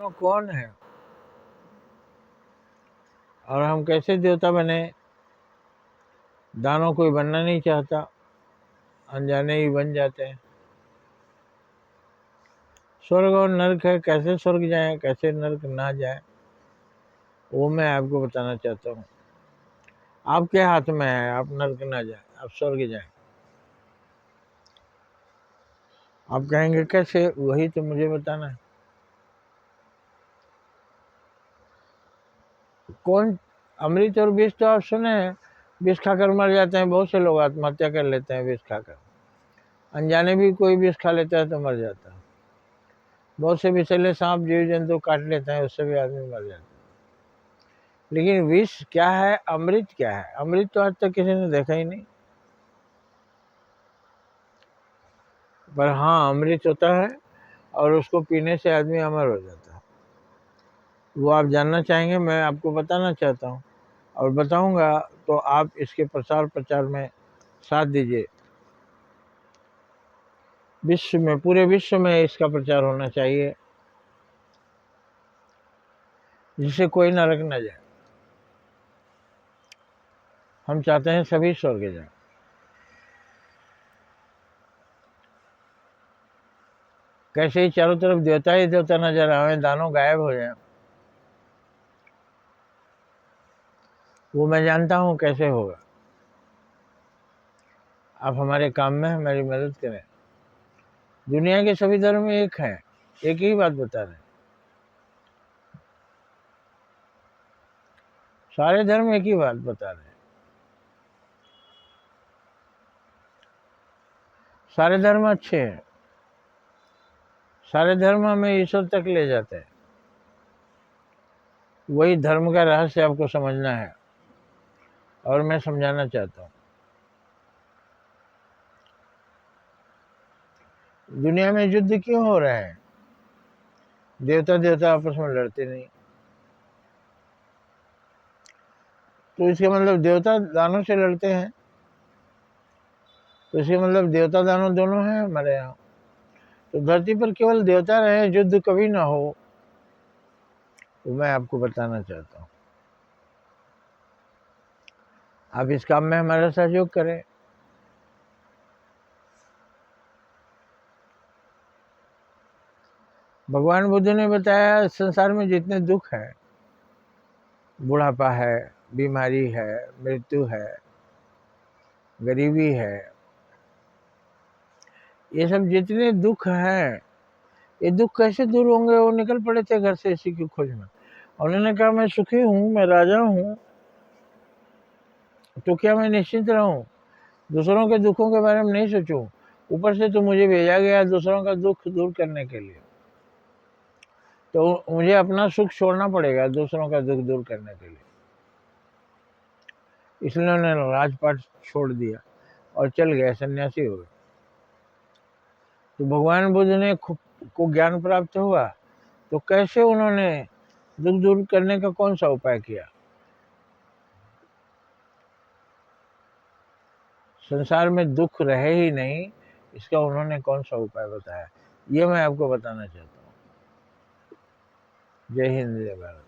कौन है और हम कैसे देवता बने। दानव कोई बनना नहीं चाहता, अनजाने ही बन जाते हैं। स्वर्ग और नरक है, कैसे स्वर्ग जाए कैसे नरक ना जाए, वो मैं आपको बताना चाहता हूँ। आपके हाथ में है, आप नरक ना जाए आप स्वर्ग जाए। आप कहेंगे कैसे, वही तो मुझे बताना है। कौन अमृत और विष तो आप सुने हैं, विष खाकर मर जाते हैं। बहुत से लोग आत्महत्या कर लेते हैं विष खाकर। अनजाने भी कोई विष खा लेता है तो मर जाता है। बहुत से विषैले सांप जीव जंतु काट लेते हैं, उससे भी आदमी मर जाता है। लेकिन विष क्या है, अमृत क्या है? अमृत तो आज तक किसी ने देखा ही नहीं। पर हाँ, अमृत होता है और उसको पीने से आदमी अमर हो जाता है। वो आप जानना चाहेंगे, मैं आपको बताना चाहता हूँ और बताऊंगा, तो आप इसके प्रसार प्रचार में साथ दीजिए। विश्व में, पूरे विश्व में इसका प्रचार होना चाहिए, जिससे कोई नरक न जाए। हम चाहते हैं सभी स्वर्ग जाए। कैसे ही चारों तरफ देवता ही देवता नजर आए, दानव गायब हो जाए, वो मैं जानता हूँ कैसे होगा। आप हमारे काम में हमारी मदद करें। दुनिया के सभी धर्म एक हैं, एक ही बात बता रहे हैं। सारे धर्म एक ही बात बता रहे हैं। सारे धर्म अच्छे हैं, सारे धर्म हमें ईश्वर तक ले जाते हैं। वही धर्म का रहस्य आपको समझना है और मैं समझाना चाहता हूँ। दुनिया में युद्ध क्यों हो रहे हैं? देवता देवता आपस में लड़ते नहीं, तो इसका मतलब देवता दानों से लड़ते हैं, तो इसका मतलब देवता दानव दोनों हैं हमारे यहाँ। तो धरती पर केवल देवता रहे, युद्ध कभी ना हो, तो मैं आपको बताना चाहता हूँ। आप इस काम में हमारा सहयोग करें। भगवान बुद्ध ने बताया, संसार में जितने दुख हैं, बुढ़ापा है, बीमारी है, मृत्यु है, गरीबी है, ये सब जितने दुख हैं, ये दुख कैसे दूर होंगे? वो निकल पड़े थे घर से इसी की खोज में। उन्होंने कहा, मैं सुखी हूँ, मैं राजा हूँ, तो क्या मैं निश्चिंत रहूं, दूसरों के दुखों के बारे में नहीं सोचूं? ऊपर से तो मुझे भेजा गया दूसरों का दुख दूर करने के लिए, तो मुझे अपना सुख छोड़ना पड़ेगा दूसरों का दुख दूर करने के लिए। इसलिए उन्होंने राजपाट छोड़ दिया और चल गए, सन्यासी हो गए। तो भगवान बुद्ध ने को ज्ञान प्राप्त हुआ, तो कैसे उन्होंने दुख दूर करने का कौन सा उपाय किया? संसार में दुख रहे ही नहीं, इसका उन्होंने कौन सा उपाय बताया, ये मैं आपको बताना चाहता हूँ। जय हिंद, जय भारत।